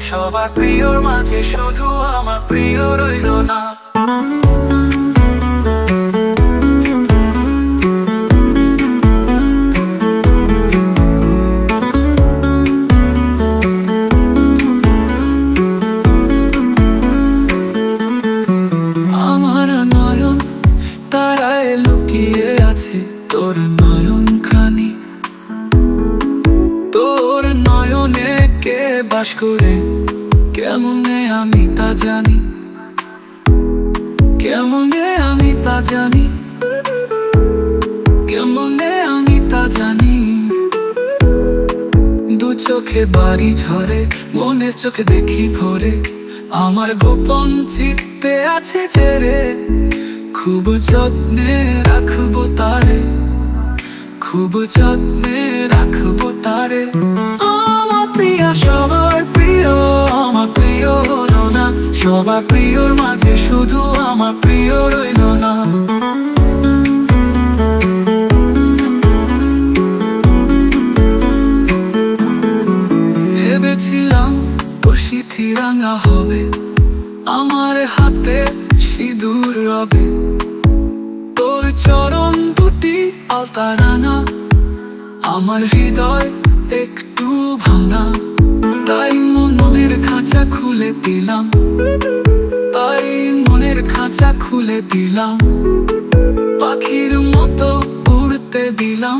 সবার প্রিয়র মাঝে শুধু আমার প্রিয় রইল না। আমার নয়ন তারায় লুকিয়ে আছে তোর নয়ন খানি, তোর নয়নে কে বাস করে কেমনে আমি তা জানি, কেমনে আমি তা জানি, কেমনে আমি তা জানি। দু চোখে বাড়ি ঝরে মনের চোখে দেখি ভরে, আমার গোপন চিত্তে আছে ছেড়ে, খুব যত্নে রাখবো তারে, খুব যত্নে রাখবো তারে। আমার প্রিয়া সবার প্রিয়, আমার প্রিয় হলো না, সবার প্রিয়র মাঝে শুধু আমার প্রিয় রইল না। ভেবেছিলাম তোর সিঁথি রাঙা হবে, আমার হাতে সিঁদুর রবে, তোর চরণ দুটি আলতা রাঙা, আমার হৃদয় একটু ভাঙা। তাই মনের খাঁচা খুলে দিলাম, তাই মনের খাঁচা খুলে দিলাম, পাখির মতো উড়তে দিলাম,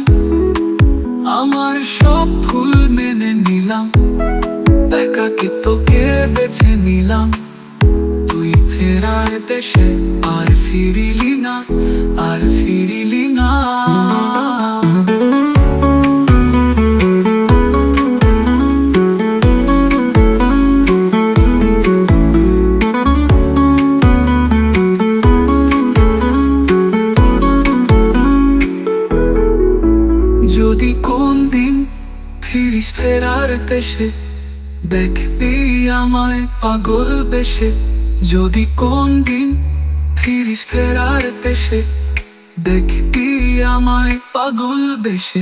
আমার সব ভুল মেনে নিলাম, একাকিত্বকে বেছে নিলাম। তুই ফেরার দেশে আর ফিরিলি না, আর ফিরিলি না। যদি কোন দিন ফিরিস ফেরার দেশে, দেখবি আমায় পাগল বেশে। যদি কোন দিন ফিরিস ফেরার দেশে, দেখবি আমায় পাগল বেশে।